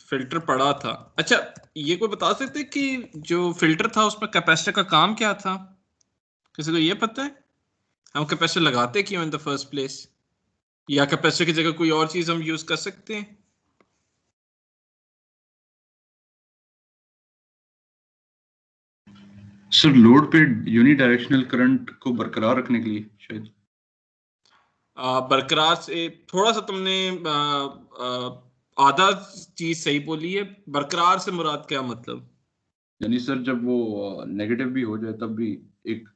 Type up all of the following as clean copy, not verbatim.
Filter पढ़ा था। अच्छा, ये कोई बता सकते कि जो फिल्टर था उसमें कैपेसिटर का काम क्या था? किसी को ये पता है? हम कैपेसिटर लगाते क्यों इन द फर्स्ट प्लेस, या कैपेसिटर की जगह कोई और चीज हम यूज कर सकते हैं? सर लोड पे यूनी डायरेक्शनल करंट को बरकरार रखने के लिए शायद। बरकरार से थोड़ा सा तुमने आधा चीज सही बोली है। बरकरार से मुराद क्या मतलब? यानी सर जब वो नेगेटिव भी हो जाए तब भी एक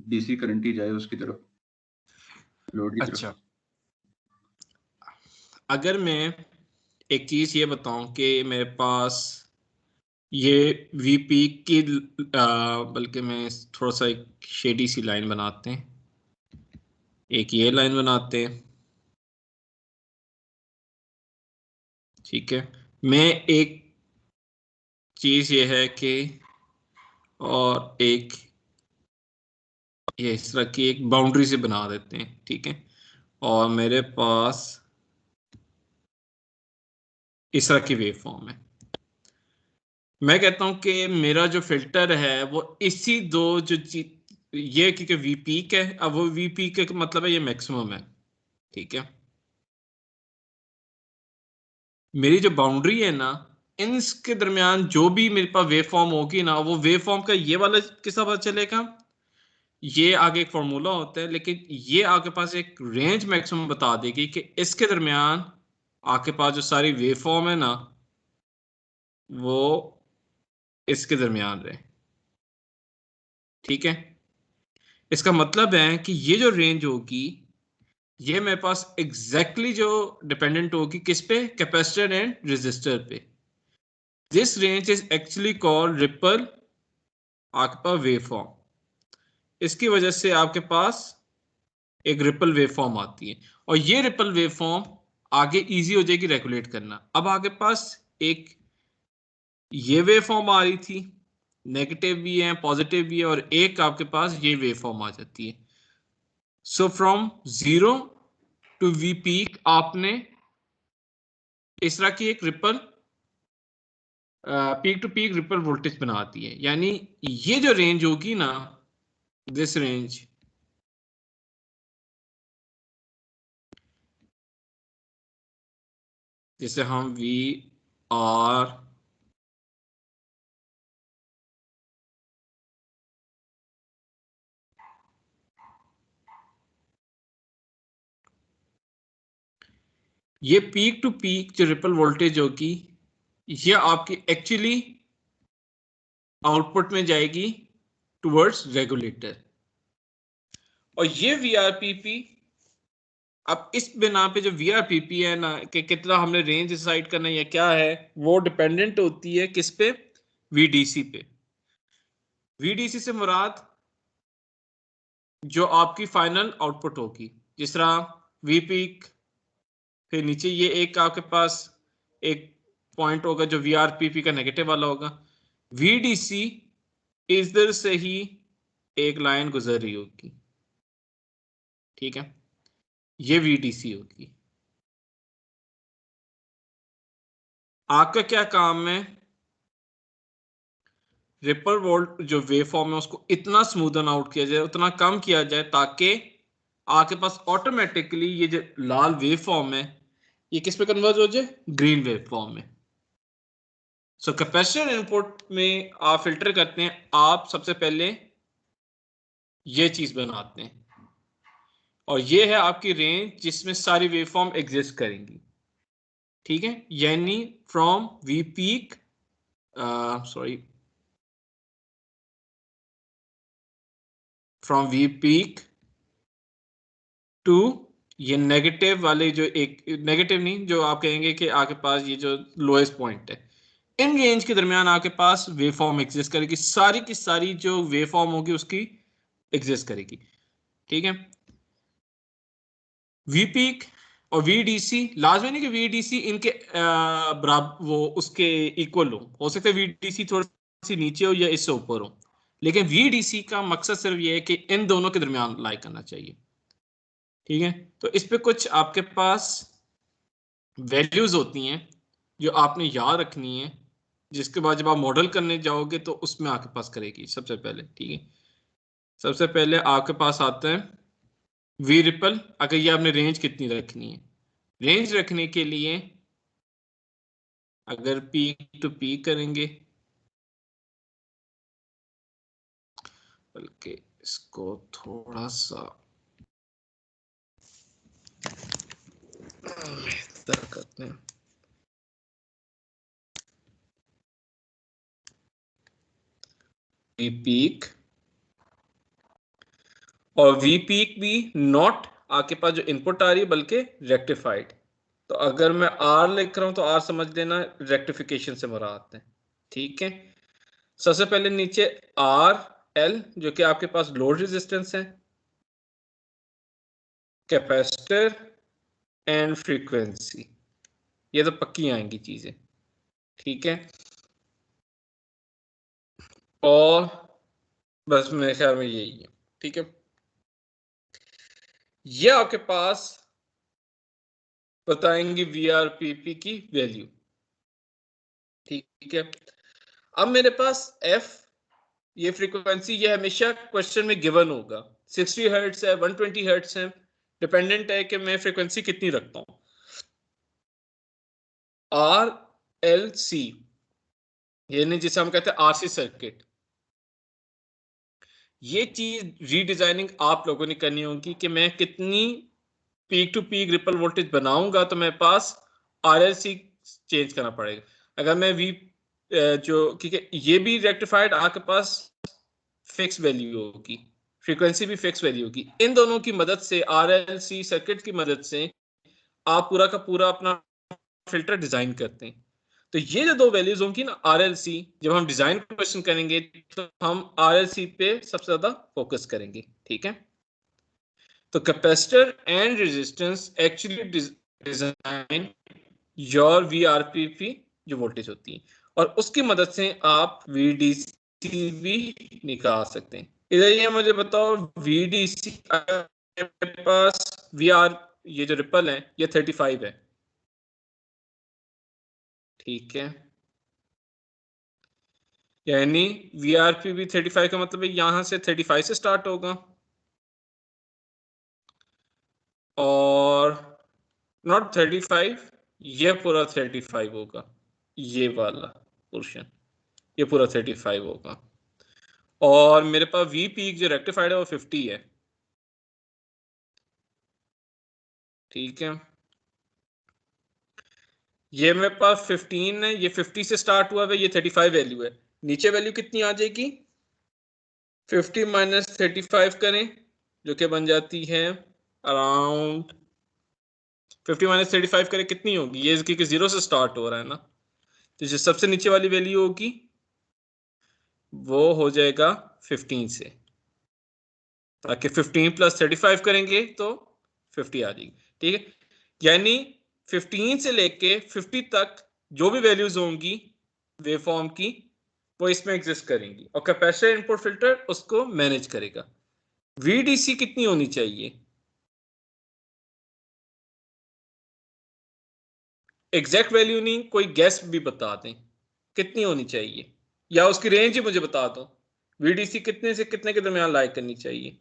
डीसी करंट ही जाए उसकी तरफ, लोड की तरफ। अच्छा, अगर मैं एक चीज ये बताऊं कि मेरे पास ये वीपी की बल्कि मैं थोड़ा सा एक शेडी सी लाइन बनाते हैं, एक ये लाइन बनाते हैं, ठीक है। मैं एक चीज ये है कि, और एक ये इस तरह की एक बाउंड्री से बना देते हैं, ठीक है। और मेरे पास इस तरह की वेव फॉर्म है। मैं कहता हूं कि मेरा जो फिल्टर है वो इसी दो जो ये क्योंकि वी पीक है, अब वो वी पीक का मतलब है ये मैक्सिमम है, ठीक है। मेरी जो बाउंड्री है ना, इनके दरमियान जो भी मेरे पास वेव फॉर्म होगी ना, वो वेव फॉर्म का ये वाला किसका पता चलेगा? ये आगे एक फॉर्मूला होता है, लेकिन ये आपके पास एक रेंज मैक्सिमम बता देगी कि इसके दरमियान आपके पास जो सारी वेव फॉर्म है ना, वो इसके दरमियान रहे, ठीक है। इसका मतलब है कि ये जो रेंज होगी, ये मेरे पास एग्जैक्टली जो डिपेंडेंट होगी किस पे? कैपेसिटर एंड रेजिस्टर पे। This range is actually called ripple आपके पास वेव फॉर्म। इसकी वजह से आपके पास एक रिपल वेव फॉर्म आती है, और ये रिपल वेव फॉर्म आगे इजी हो जाएगी रेगुलेट करना। अब आपके पास एक ये वेव फॉर्म आ रही थी, नेगेटिव भी है पॉजिटिव भी है, और एक आपके पास ये वेव फॉर्म आ जाती है। So from zero to V peak आपने इस तरह की एक ripple peak to peak ripple voltage बनाती है। यानी ये जो रेंज होगी ना, दिस रेंज, जिसे हम वी आर ये पीक टू पीक जो रिपल वोल्टेज होगी, ये आपकी एक्चुअली आउटपुट में जाएगी टुवर्ड्स रेगुलेटर। और ये वीआरपीपी, अब इस बिना पे जो वीआरपीपी है ना, कि कितना हमने रेंज डिसाइड करना है या क्या है, वो डिपेंडेंट होती है किस पे? वीडीसी पे। वीडीसी से मुराद जो आपकी फाइनल आउटपुट होगी, जिस तरह वी पीक, फिर नीचे ये एक आपके पास एक पॉइंट होगा जो वीआरपीपी का नेगेटिव वाला होगा। वीडीसी इधर से ही एक लाइन गुजर रही होगी, ठीक है। ये वीडीसी होगी। आपका क्या काम है? रिपल वोल्ट जो वेव फॉर्म है उसको इतना स्मूदन आउट किया जाए, उतना कम किया जाए, ताकि आपके पास ऑटोमेटिकली ये जो लाल वेव फॉर्म है ये किस पे कन्वर्ट हो जाए? ग्रीन वेव फॉर्म में। सो कैपेसिटर इनपुट में आप फिल्टर करते हैं, आप सबसे पहले ये चीज बनाते हैं, और ये है आपकी रेंज जिसमें सारी वेव फॉर्म एग्जिस्ट करेंगी, ठीक है। यानी from V peak, sorry, from V peak to ये नेगेटिव वाले जो एक नेगेटिव नहीं, जो आप कहेंगे कि आपके पास ये जो लोएस्ट पॉइंट है, इन रेंज के दरमियान आपके पास वेव फॉर्म एग्जिस्ट करेगी, सारी की सारी जो वेव फॉर्म होगी उसकी एग्जिस्ट करेगी, ठीक है। वी पीक और वीडीसी लाजमी नहीं कि वीडीसी इनके बराबर वो उसके इक्वल हो सकता है वीडीसी थोड़ी सी नीचे हो या इससे ऊपर हो, लेकिन वीडीसी का मकसद सिर्फ ये है कि इन दोनों के दरमियान लाई करना चाहिए, ठीक है। तो इस पे कुछ आपके पास वैल्यूज होती हैं, जो आपने याद रखनी है, जिसके बाद जब आप मॉडल करने जाओगे तो उसमें आपके पास करेगी सबसे पहले। ठीक है, सबसे पहले आपके पास आता है वी रिपल। अगर ये आपने रेंज कितनी रखनी है, रेंज रखने के लिए अगर पीक टू पीक करेंगे, बल्कि इसको थोड़ा सा बेहतर करते हैं। वी पीक और वी पीक भी नॉट आपके पास जो इनपुट आ रही है बल्कि रेक्टिफाइड। तो अगर मैं आर लिख रहा हूं तो आर समझ लेना रेक्टिफिकेशन से मुराद है। ठीक है, सबसे पहले नीचे आर एल जो कि आपके पास लोड रेजिस्टेंस है, कैपेसिटर एंड फ्रीक्वेंसी, ये तो पक्की आएंगी चीजें। ठीक है, और बस मेरे ख्याल में यही है। ठीक है, ये आपके पास बताएंगे वीआरपीपी की वैल्यू। ठीक है, अब मेरे पास एफ, ये फ्रीक्वेंसी, ये हमेशा क्वेश्चन में गिवन होगा। 60 हर्ट्ज है, 120 हर्ट्ज है, डिपेंडेंट है कि मैं फ्रीक्वेंसी कितनी रखता हूं। आर एल सी, यानी जिसे हम कहते हैं आरसी सर्किट, ये चीज रीडिजाइनिंग आप लोगों ने करनी होगी कि मैं कितनी peak to peak ripple voltage बनाऊंगा तो मेरे पास आरएलसी चेंज करना पड़ेगा। अगर मैं वी जो, क्योंकि ये भी रेक्टिफाइड आपके पास फिक्स वैल्यू होगी, फ्रीक्वेंसी भी फिक्स वैल्यू होगी। इन दोनों की मदद से, आरएलसी सर्किट की मदद से आप पूरा का पूरा अपना फिल्टर डिजाइन करते हैं। तो ये जो दो वैल्यूज होंगी ना आरएलसी, जब हम डिजाइन क्वेश्चन करेंगे तो हम आरएलसी पे सबसे ज्यादा फोकस करेंगे। ठीक है, तो capacitor and resistance actually design your VRPP जो वोल्टेज होती है, और उसकी मदद से आप वीडीसी भी निकाल सकते हैं। इधर ये मुझे बताओ वीडीसी मेरे पास वीआर, ये जो रिपल है ये 35 है। ठीक है, यानी वीआरपीबी 35 का मतलब है यहां से 35 से स्टार्ट होगा और नॉट 35, ये पूरा 35 होगा, ये वाला पोर्शन ये पूरा 35 होगा। और मेरे पास वी पीक जो रेक्टिफाइड है वो 50 है। ठीक है, ये मेरे पास 15 है, ये 50 से स्टार्ट हुआ है, ये 35 वैल्यू है। नीचे वैल्यू कितनी आ जाएगी, 50 माइनस 35 करें जो कि बन जाती है अराउंड 50 माइनस 35 करें कितनी होगी, ये क्योंकि 0 से स्टार्ट हो रहा है ना, तो जो सबसे नीचे वाली वैल्यू होगी वो हो जाएगा 15 से, ताकि 15 प्लस 35 करेंगे तो 50 आ जाएगी। ठीक है, यानी 15 से लेके 50 तक जो भी वैल्यूज होंगी वेवफॉर्म की वो इसमें एग्जिस्ट करेंगी, और कैपेसिटर इनपुट फिल्टर उसको मैनेज करेगा। वीडीसी कितनी होनी चाहिए, एग्जैक्ट वैल्यू नहीं, कोई गैस भी बता दें कितनी होनी चाहिए, या उसकी रेंज ही मुझे बता दो। वीडीसी कितने से कितने के दरमियान लाइक करनी चाहिए,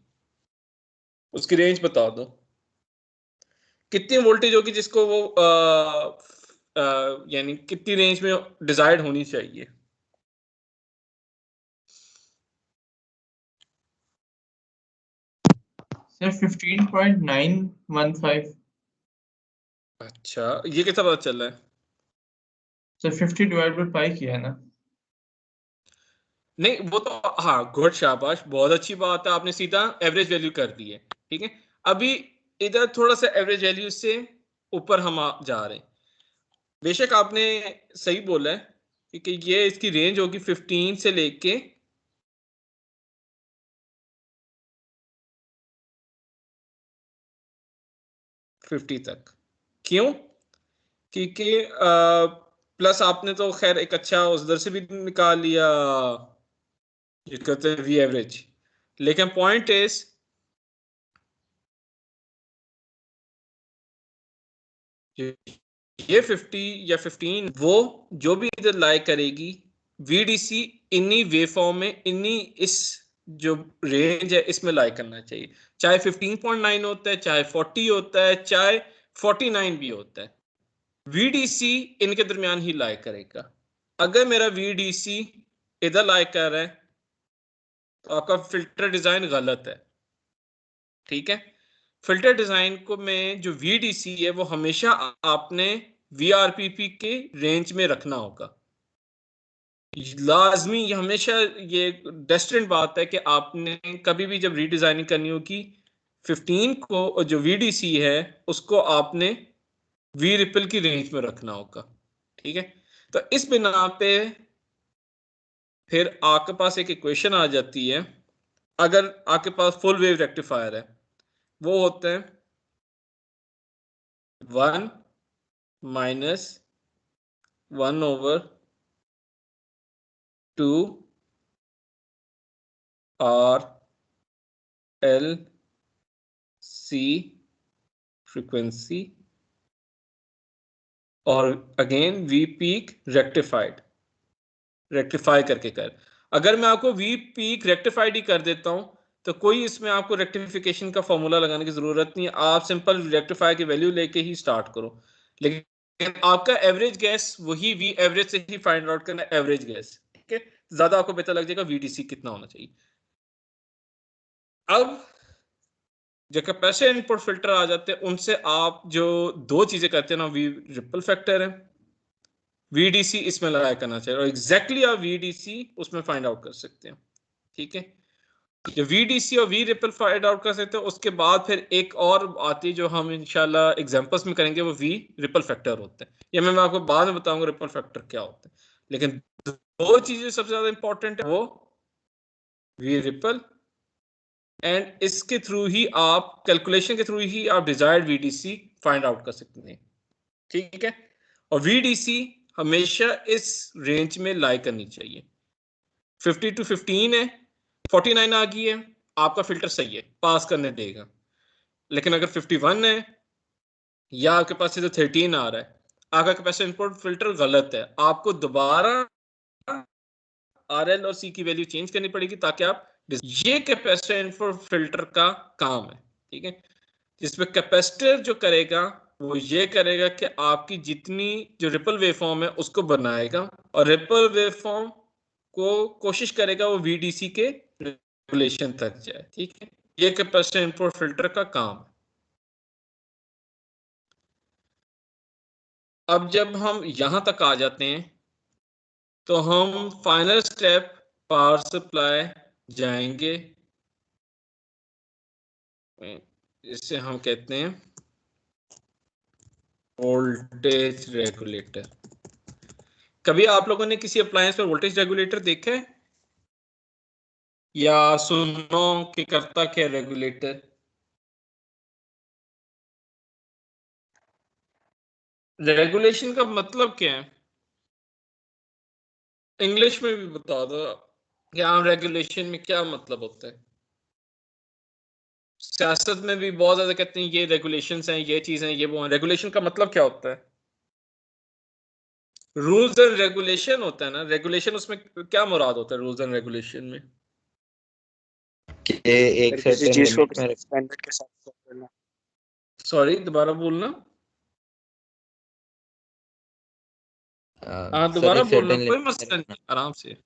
उसकी रेंज बता दो। कितनी वोल्टेज होगी जिसको वो यानी कितनी रेंज में डिजायर्ड होनी चाहिए। सर 15.915। अच्छा, ये कैसा पता चल रहा है? सर 50 डिवाइड बाय पाई किया है ना। नहीं वो तो, हाँ गुड, शाबाश, बहुत अच्छी बात है, आपने सीधा एवरेज वैल्यू कर दी है। ठीक है, अभी इधर थोड़ा सा एवरेज वैल्यू से ऊपर हम जा रहे हैं। बेशक आपने सही बोला है, क्योंकि ये इसकी रेंज होगी 15 से लेके 50 तक। क्यों? क्योंकि प्लस आपने तो खैर एक अच्छा उधर से भी निकाल लिया, ये कहते हैं वी एवरेज, लेकिन पॉइंट इज ये 50 या 15 वो जो भी इधर लाई करेगी VDC इन्हीं वेवफॉर्म में, इन्हीं इस जो रेंज है इसमें लाई करना चाहिए, चाहे 15.9 होता है, चाहे 40 होता है, चाहे 49 भी होता है, VDC इनके दरमियान ही लाई करेगा। अगर मेरा VDC इधर लाई कर रहा है तो आपका फिल्टर डिजाइन गलत है, ठीक है। फिल्टर डिजाइन को में जो VDC है वो हमेशा आपने VRPP के रेंज में रखना होगा, लाजमी, हमेशा ये डेस्टिनेड बात है कि आपने कभी भी जब रीडिजाइनिंग करनी होगी 15 को जो VDC है उसको आपने V रिपल की रेंज में रखना होगा, ठीक है। तो इस बिना पे फिर आपके पास एक इक्वेशन आ जाती है, अगर आपके पास फुल वेव रेक्टिफायर है वो होते हैं 1 माइनस 1/2 RLC फ्रीक्वेंसी और अगेन V पीक रेक्टिफाई करके कर। अगर मैं आपको V पीक रेक्टिफाइड ही कर देता हूं तो कोई इसमें आपको रेक्टिफिकेशन का फॉर्मूला लगाने की जरूरत नहीं है, आप सिंपल रेक्टिफाई की वैल्यू लेके ही स्टार्ट करो। लेकिन आपका एवरेज गैस वही V एवरेज से ही फाइंड आउट करना, एवरेज गैस, ठीक है। ज्यादा आपको पता लग जाएगा VDC कितना होना चाहिए। अब जो कैपेसिटर इनपुट फिल्टर आ जाते हैं उनसे आप जो दो चीजें करते हैं ना, V रिपल फैक्टर है, VDC इसमें लगाया करना चाहिए और एग्जैक्टली आप VDC उसमें फाइंड आउट कर सकते हैं, ठीक है। जो VDC और V रिपल फाइंड आउट कर सकते हैं उसके बाद फिर एक और आती है जो हम इंशाल्लाह एग्जांपल्स में करेंगे, वो V रिपल फैक्टर होता है। ये मैं आपको बाद में बताऊंगा रिपल फैक्टर क्या होता है, लेकिन दो चीजें सबसे ज्यादा इंपॉर्टेंट है, वो V रिपल एंड इसके थ्रू ही आप कैलकुलेशन के थ्रू ही आप डिजायर्ड VDC फाइंड आउट कर सकते हैं, ठीक है। और VDC हमेशा इस रेंज में लाई करनी चाहिए। 50 to 15 है, 49 आ गई है, आपका फिल्टर सही है, पास करने देगा। लेकिन अगर 51 है या आपके पास से 13 आ रहा है, आपका कैपेसिटर इनपुट फिल्टर गलत है, आपको दोबारा RL और C की वैल्यू चेंज करनी पड़ेगी ताकि आप, ये कैपेसिटर इनपुट फिल्टर का काम है, ठीक है। जिसमें कैपेसिटर जो करेगा वो ये करेगा कि आपकी जितनी जो रिपल वेवफॉर्म है उसको बनाएगा और रिपल वेवफॉर्म को कोशिश करेगा वो VDC के रेगुलेशन तक जाए, ठीक है। ये कैपेसिटर इनपुट फिल्टर का काम है। अब जब हम यहां तक आ जाते हैं तो हम फाइनल स्टेप पावर सप्लाई जाएंगे, जिसे हम कहते हैं वोल्टेज रेगुलेटर। कभी आप लोगों ने किसी अप्लायंस पर वोल्टेज रेगुलेटर देखा है या सुनो कि करता क्या रेगुलेटर? रेगुलेशन का मतलब क्या है, इंग्लिश में भी बता दो क्या रेगुलेशन में क्या मतलब होता है। सियासत में भी बहुत ज्यादा कहते हैं ये रेगुलेशंस हैं, ये चीजें, ये वो हैं। रेगुलेशन का मतलब क्या होता है? रूल्स एंड रेगुलेशन होता है ना, रेगुलेशन, उसमें क्या मुराद होता है रूल्स एंड रेगुलेशन में? कि एक किसी सर्टेन चीज को लिमिट में स्टैंडर्ड के साथ करना। सॉरी दोबारा बोलना। हाँ सर दोबारा एक बोलना, सर्टेन कोई लिमिट मसला नहीं, आराम से।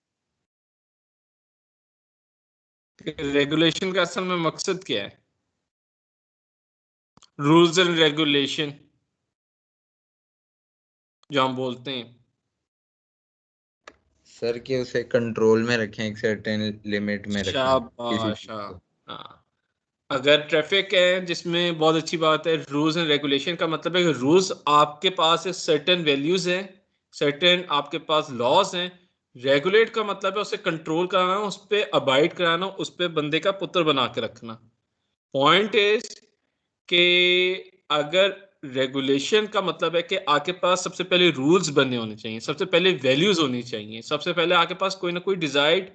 रेगुलेशन का असल में मकसद क्या है? रूल्स एंड रेगुलेशन जो हम बोलते हैं सर कि उसे कंट्रोल में रखें, एक सर्टेन लिमिट में रखें किसी चीज शाबाश। को। हाँ, अगर ट्रैफिक है जिसमें, बहुत अच्छी बात है, रूल्स एंड रेगुलेशन का मतलब है कि रूल्स आपके पास सर्टेन वैल्यूज हैं, सर्टेन आपके पास लॉज हैं। रेगुलेट का मतलब है उसे कंट्रोल कराना, उस पर अबाइड कराना, उस पर बंदे का पुत्र बना के रखना। पॉइंट इज कि अगर रेगुलेशन का मतलब है कि आपके पास सबसे पहले रूल्स बनने होने चाहिए, सबसे पहले वैल्यूज होनी चाहिए, सबसे पहले आपके पास कोई ना कोई डिजायर्ड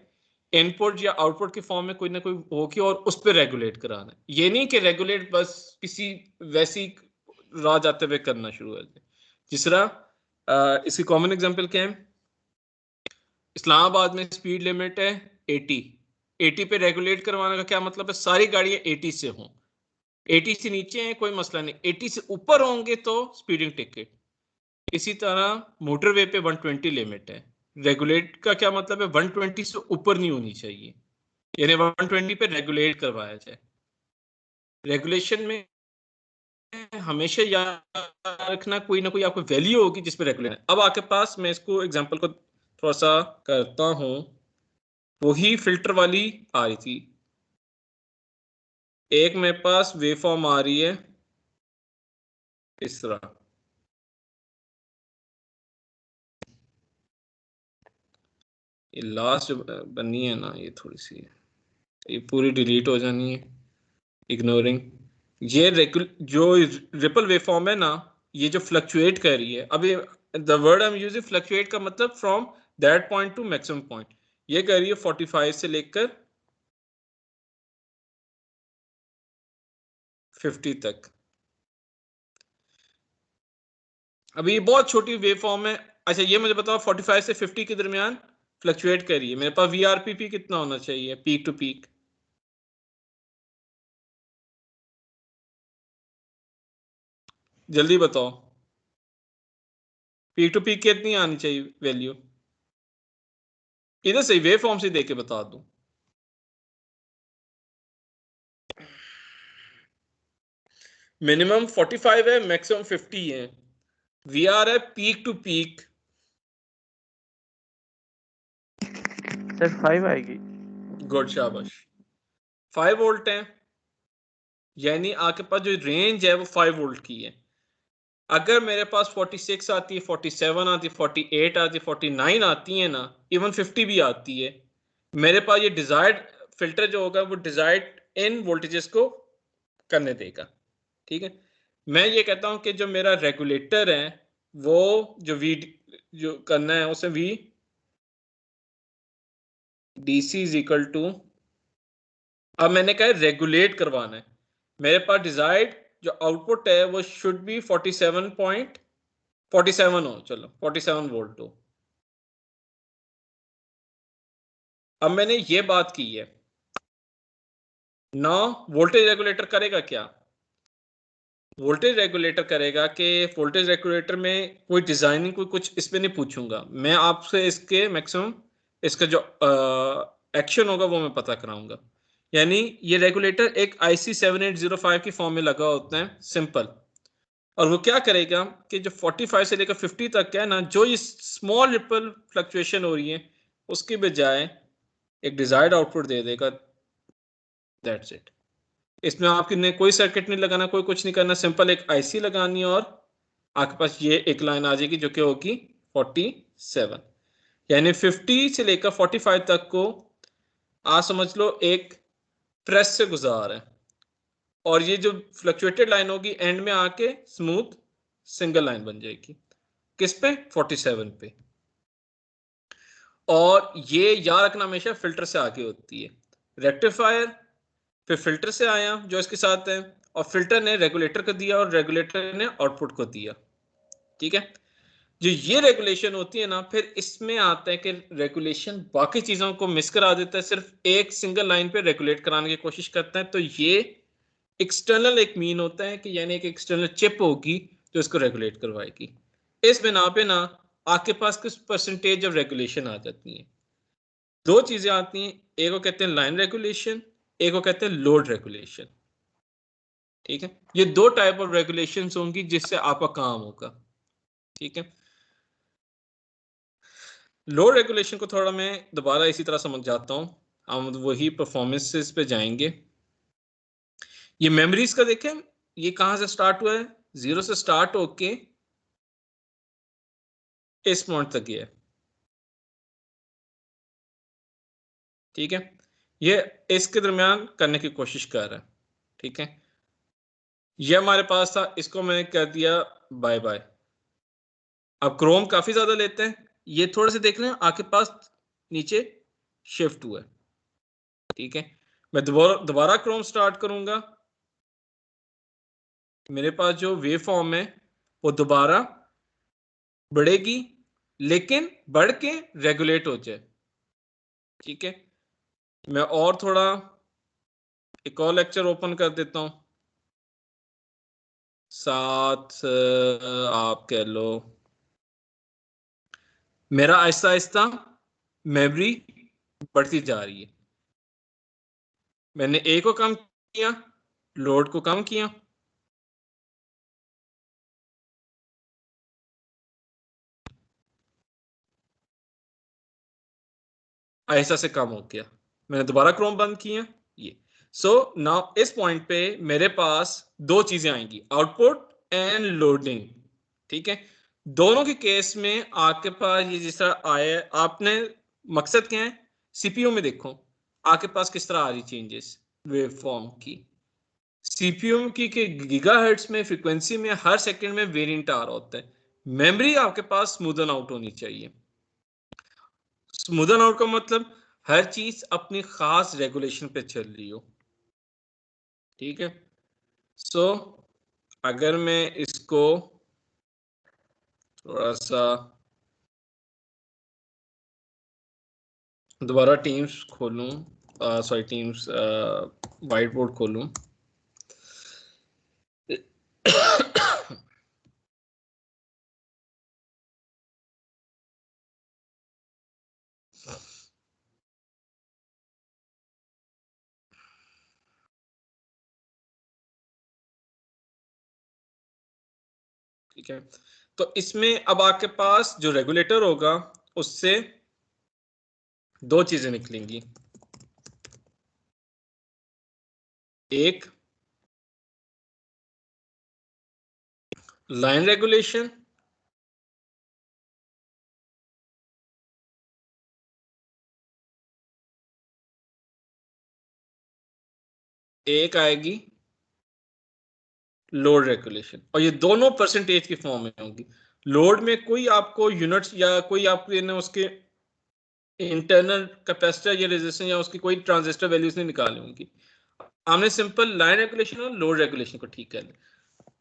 इनपुट या आउटपुट के फॉर्म में कोई ना कोई होगी और उस पर रेगुलेट कराना है। ये नहीं कि रेगुलेट बस किसी वैसी राह जाते हुए करना शुरू कर दे। जिस तरह इसकी कॉमन एग्जांपल क्या है, इस्लामाबाद में स्पीड लिमिट है 80 पे रेगुलेट करवाने का क्या मतलब है, सारी गाड़ियां 80 से हों, 80 से नीचे हैं कोई मसला नहीं, 80 से ऊपर होंगे तो स्पीडिंग टिकट। इसी तरह मोटरवे पे 120 लिमिट है, रेगुलेट का क्या मतलब है 120 से ऊपर नहीं होनी चाहिए, यानी 120 पे रेगुलेट करवाया जाए। रेगुलेशन में हमेशा याद रखना कोई ना कोई आपको वैल्यू होगी जिस पे रेगुलेट है। अब आपके पास मैं इसको एग्जांपल को थोड़ा सा करता हूं, वही फिल्टर वाली आ रही थी, एक मेरे पास वेवफॉर्म आ रही है इस तरह, ये लास्ट बननी है ना, ये थोड़ी सी ये पूरी डिलीट हो जानी है, इग्नोरिंग। ये जो रिपल वेवफॉर्म है ना, ये जो फ्लक्चुएट कर रही है, अभी the word I am using fluctuate का मतलब from that point two maximum point, ये कर रही है 45 से लेकर 50 तक। अभी ये बहुत छोटी वेवफॉर्म है। अच्छा ये मुझे बताओ 45 से 50 के दरमियान फ्लक्चुएट कर रही है, मेरे पास वीआरपीपी कितना होना चाहिए पीक टू पीक? जल्दी बताओ, पीक टू पीक कितनी आनी चाहिए वैल्यू? इधर से वेव फॉर्म से देके बता दूं, मिनिमम 45 है, मैक्सिमम 50 है, वीआर है पीक टू पीक। सर 5 आएगी। गुड शाबाश, 5 वोल्ट है, यानी आपके पास जो रेंज है वो 5 वोल्ट की है। अगर मेरे पास 46 आती है, 47 आती है, 48 आती है, 49 आती है ना, इवन 50 भी आती है, मेरे पास ये डिजायर्ड फिल्टर जो होगा वो डिजायर्ड इन वोल्टेजेस को करने देगा। ठीक है, मैं ये कहता हूं कि जो मेरा रेगुलेटर है वो जो वी जो करना है उसे V DC is equal to, अब मैंने कहा रेगुलेट करवाना है, मेरे पास डिजायर्ड जो आउटपुट है वो शुड बी 47.47 हो, चलो 47 वोल्ट हो। अब मैंने ये बात की है ना, वोल्टेज रेगुलेटर करेगा क्या? वोल्टेज रेगुलेटर करेगा कि वोल्टेज रेगुलेटर में कोई डिजाइनिंग कोई कुछ इसमें नहीं पूछूंगा मैं आपसे, इसके मैक्सिमम इसका जो एक्शन होगा वो मैं पता कराऊंगा। यानी ये रेगुलेटर एक IC 7805 की फॉर्म में लगा होता है सिंपल, और वो क्या करेगा कि जो 45 से लेकर 50 तक है ना, जो ये स्मॉल रिपल फ्लक्चुएशन हो रही है उसके बजाय एक डिजायर्ड आउटपुट दे देगा, दैट्स इट। इसमें आपकी ने कोई सर्किट नहीं लगाना, कोई कुछ नहीं करना, सिंपल एक IC लगानी है और आपके पास ये एक लाइन आ जाएगी जो कि होगी 47, यानी 50 से लेकर 45 तक को आप समझ लो एक प्रेस से गुजार है, और ये जो फ्लक्चुएटेड लाइन होगी एंड में आके स्मूथ सिंगल लाइन बन जाएगी, किस पे? 47 पे। और ये याद रखना हमेशा फिल्टर से आगे होती है, रेक्टिफायर फिर फिल्टर से आया जो इसके साथ है, और फिल्टर ने रेगुलेटर को दिया और रेगुलेटर ने आउटपुट को दिया। ठीक है, जो ये रेगुलेशन होती है ना, फिर इसमें आता है कि रेगुलेशन बाकी चीजों को मिस करा देता है, सिर्फ एक सिंगल लाइन पे रेगुलेट कराने की कोशिश करता है। तो ये एक्सटर्नल एक मीन होता है कि यानी एक एक्सटर्नल चिप होगी जो इसको रेगुलेट करवाएगी। इस बिना पे ना आपके पास कुछ परसेंटेज ऑफ रेगुलेशन आ जाती है। दो चीजें आती हैं, एक को कहते हैं लाइन रेगुलेशन, एक को कहते हैं लोड रेगुलेशन। ठीक है, ये दो टाइप ऑफ रेगुलेशंस होंगी जिससे आपका काम होगा। ठीक है, लोड रेगुलेशन को थोड़ा मैं दोबारा इसी तरह समझ जाता हूं, हम वही परफॉर्मेंसेस पे जाएंगे। ये मेमोरीज का देखें, ये कहां से स्टार्ट हुआ है, 0 से स्टार्ट होके इस पॉइंट तक गया। ठीक है, ये इसके दरमियान करने की कोशिश कर रहा है। ठीक है, ये हमारे पास था, इसको मैंने कह दिया बाय बाय। अब क्रोम काफी ज्यादा लेते हैं, ये थोड़े से देख रहे हैं आपके पास नीचे शिफ्ट हुआ है। ठीक है, मैं दोबारा क्रोम स्टार्ट करूंगा, मेरे पास जो वेव फॉर्म है वो दोबारा बढ़ेगी लेकिन बढ़ के रेगुलेट हो जाए। ठीक है, मैं और थोड़ा एक और लेक्चर ओपन कर देता हूं, साथ आप कह लो मेरा आहिस्ता आहिस्ता मेमोरी बढ़ती जा रही है। मैंने ए को कम किया, लोड को कम किया, आहिस्ता से कम हो गया। मैंने दोबारा क्रोम बंद किया, ये सो नाउ इस पॉइंट पे मेरे पास दो चीजें आएंगी, आउटपुट एंड लोडिंग। ठीक है, दोनों के केस में आपके पास ये जिस तरह आया, आपने मकसद क्या है, सीपीयू में देखो आपके पास किस तरह आ रही चेंजेस वेवफॉर्म की। सीपीयू की के गीगाहर्ट्ज में फ्रीक्वेंसी में हर सेकंड में वेरिएंट आ रहा होता है। मेमोरी आपके पास स्मूदन आउट होनी चाहिए। स्मूदन आउट का मतलब हर चीज अपनी खास रेगुलेशन पे चल रही हो। ठीक है, सो अगर मैं इसको थोड़ा सा दोबारा टीम्स खोलूं, सॉरी टीम्स व्हाइट बोर्ड खोलूं, ठीक है, तो इसमें अब आपके पास जो रेगुलेटर होगा उससे दो चीजें निकलेंगी, एक लाइन रेगुलेशन, एक आएगी लोड रेगुलेशन, और ये दोनों परसेंटेज की फॉर्म में होंगी। लोड में कोई आपको यूनिट्स या कोई आपको उसके इंटरनल कैपेसिटर या रेजिस्टेंस या उसकी कोई ट्रांजिस्टर वैल्यूज नहीं निकालनी होंगी। हमने सिंपल लाइन रेगुलेशन और लोड रेगुलेशन को ठीक कर लिया।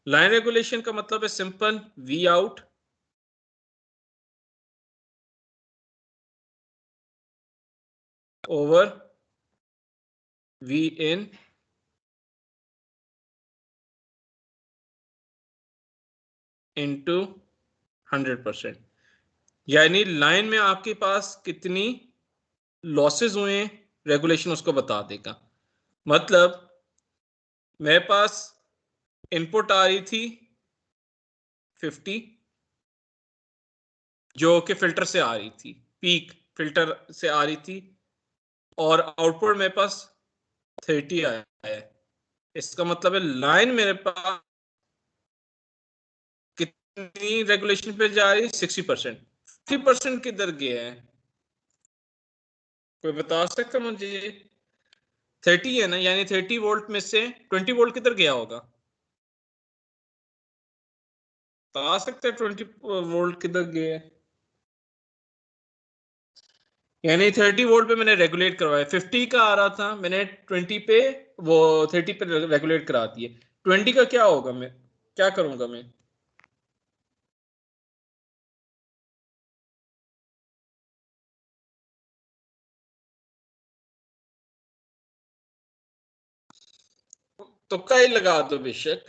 लाइन रेगुलेशन का मतलब है simple V out over V in into 100%, यानी लाइन में आपके पास कितनी लॉसेस हुए हैं रेगुलेशन उसको बता देगा। मतलब मेरे पास इनपुट आ रही थी 50 जो कि फिल्टर से आ रही थी, पीक फिल्टर से आ रही थी, और आउटपुट मेरे पास 30 आया है। इसका मतलब है लाइन मेरे पास कितनी रेगुलेशन पे जा रही है, 60%। 50% किधर गया है, कोई बता सकता मुझे? 30 है ना, यानी 30 वोल्ट में से 20 वोल्ट किधर गया होगा, बता सकते हैं 20 वोल्ट किधर गया है? यानी 30 वोल्ट पे मैंने रेगुलेट करवाया, 50 का आ रहा था, मैंने 20 पे वो 30 पे रेगुलेट करा दिए। 20 का क्या होगा, मैं क्या करूंगा मैं? तो कई लगा दो बेशक,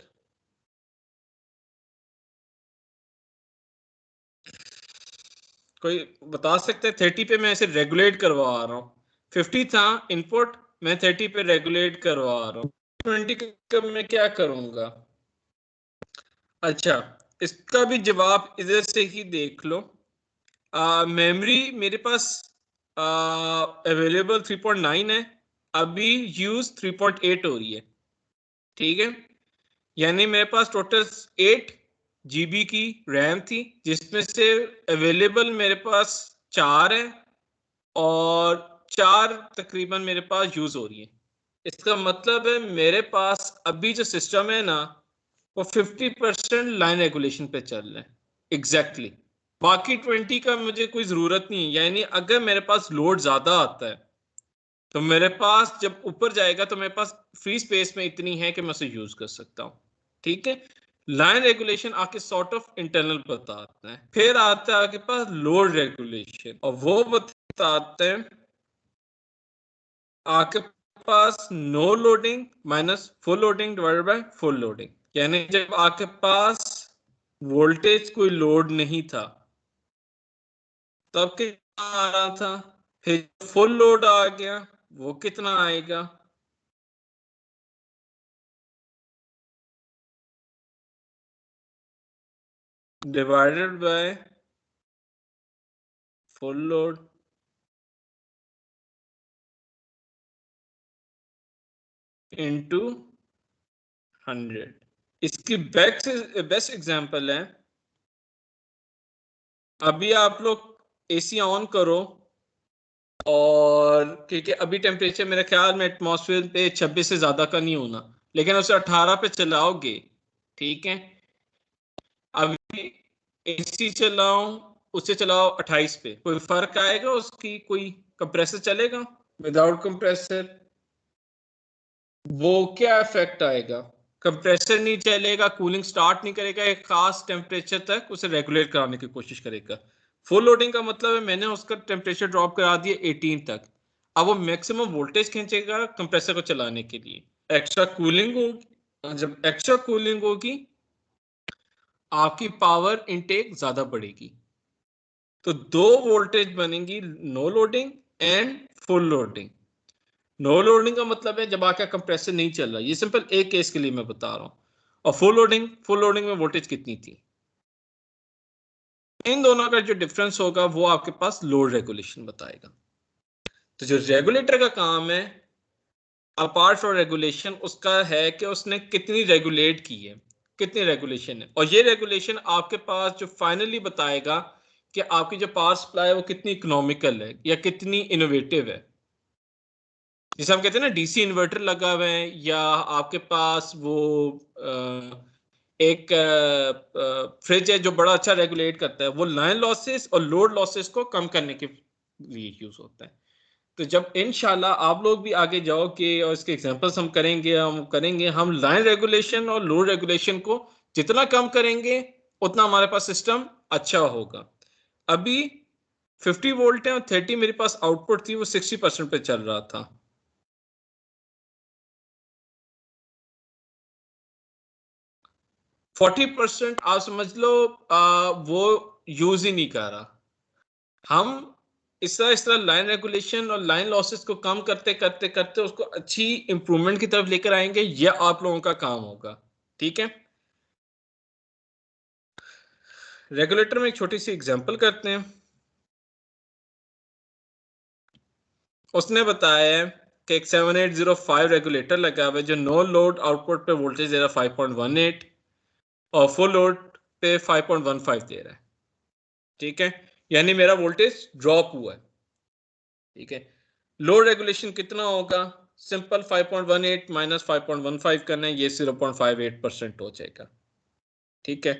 कोई बता सकते हैं? 30 पे मैं इसे रेगुलेट करवा रहा हूँ, 50 था इनपुट, मैं 30 पे रेगुलेट करवा रहा हूँ, 20 का मैं क्या करूंगा? अच्छा, इसका भी जवाब इधर से ही देख लो। मेमोरी मेरे पास अवेलेबल 3.9 है, अभी यूज 3.8 हो रही है। ठीक है, यानी मेरे पास टोटल 8 GB की रैम थी, जिसमें से अवेलेबल मेरे पास 4 है, और 4 तकरीबन मेरे पास यूज हो रही है। इसका मतलब है मेरे पास अभी जो सिस्टम है ना, वो 50% लाइन रेगुलेशन पे चल रहा है एग्जैक्टली। बाकी 20 का मुझे कोई जरूरत नहीं है, यानी अगर मेरे पास लोड ज्यादा आता है तो मेरे पास जब ऊपर जाएगा तो मेरे पास फ्री स्पेस में इतनी है कि मैं उसे यूज कर सकता हूँ। ठीक है, लाइन रेगुलेशन आपके सॉर्ट ऑफ इंटरनल बताते हैं। फिर आता है आपके पास लोड रेगुलेशन, और वो बताते हैं आपके पास no loading minus full loading divided by full loading. यानी जब आपके पास वोल्टेज कोई लोड नहीं था तब कितना आ रहा था, फिर फुल लोड आ गया वो कितना आएगा, divided by full load into 100। इसकी बेस्ट एग्जांपल है, अभी आप लोग एसी ऑन करो और क्योंकि अभी टेम्परेचर मेरे ख्याल में एटमॉस्फेयर पे 26 से ज्यादा का नहीं होना, लेकिन उसे 18 पे चलाओगे, ठीक है। अभी एसी चलाओ, उसे चलाओ 28 पे, कोई फर्क आएगा उसकी? कोई कंप्रेसर चलेगा? विदाउट कंप्रेसर वो क्या इफेक्ट आएगा? कंप्रेसर नहीं चलेगा, कूलिंग स्टार्ट नहीं करेगा, एक खास टेम्परेचर तक उसे रेगुलेट कराने की कोशिश करेगा। फुल लोडिंग का मतलब है मैंने उसका टेम्परेचर ड्रॉप करा दिया 18 तक, अब वो मैक्सिमम वोल्टेज खींचेगा कंप्रेसर को चलाने के लिए। एक्स्ट्रा कूलिंग होगी, जब एक्स्ट्रा कूलिंग होगी आपकी पावर इनटेक ज्यादा बढ़ेगी, तो दो वोल्टेज बनेंगी, no loading and full loading. No loading का मतलब है जब आपका कंप्रेसर नहीं चल रहा, ये सिंपल एक केस के लिए मैं बता रहा हूं। और फुल लोडिंग में वोल्टेज कितनी थी, इन दोनों का जो डिफरेंस होगा वो आपके पास लोड रेगुलेशन बताएगा। तो जो रेगुलेटर का काम है अपार्ट फ्रॉम रेगुलेशन, उसका है कि उसने कितनी रेगुलेट की है, कितनी रेगुलेशन है, और ये रेगुलेशन आपके पास जो फाइनली बताएगा कि आपकी जो पावर सप्लाई है वो कितनी इकोनॉमिकल है या कितनी इनोवेटिव है। जैसे हम कहते हैं ना डीसी इन्वर्टर लगा हुआ है, या आपके पास वो एक फ्रिज है जो बड़ा अच्छा रेगुलेट करता है, वो लाइन लॉसेस और लोड लॉसेस को कम करने के लिए यूज होता है। तो जब इंशाल्लाह आप लोग भी आगे जाओगे और इसके एग्जांपल्स हम लाइन रेगुलेशन और लोड रेगुलेशन को जितना कम करेंगे उतना हमारे पास सिस्टम अच्छा होगा। अभी 50 वोल्ट है और 30 मेरे पास आउटपुट थी, वो 60% पे चल रहा था। 40% आप समझ लो वो यूज ही नहीं कर रहा। हम इस तरह लाइन रेगुलेशन और लाइन लॉसेस को कम करते करते करते उसको अच्छी इंप्रूवमेंट की तरफ लेकर आएंगे, यह आप लोगों का काम होगा, ठीक है। रेगुलेटर में एक छोटी सी एग्जांपल करते हैं। उसने बताया है कि एक 7805 रेगुलेटर लगा हुआ है जो नो लोड आउटपुट पे वोल्टेज दे रहा है 5.18 और फुल लोड पे 5.15 दे रहा है, ठीक है। यानी मेरा वोल्टेज ड्रॉप हुआ है, ठीक है। लोड रेगुलेशन कितना होगा? सिंपल 5.18 माइनस 5.15 करना है, ये 0.58% हो जाएगा, ठीक है।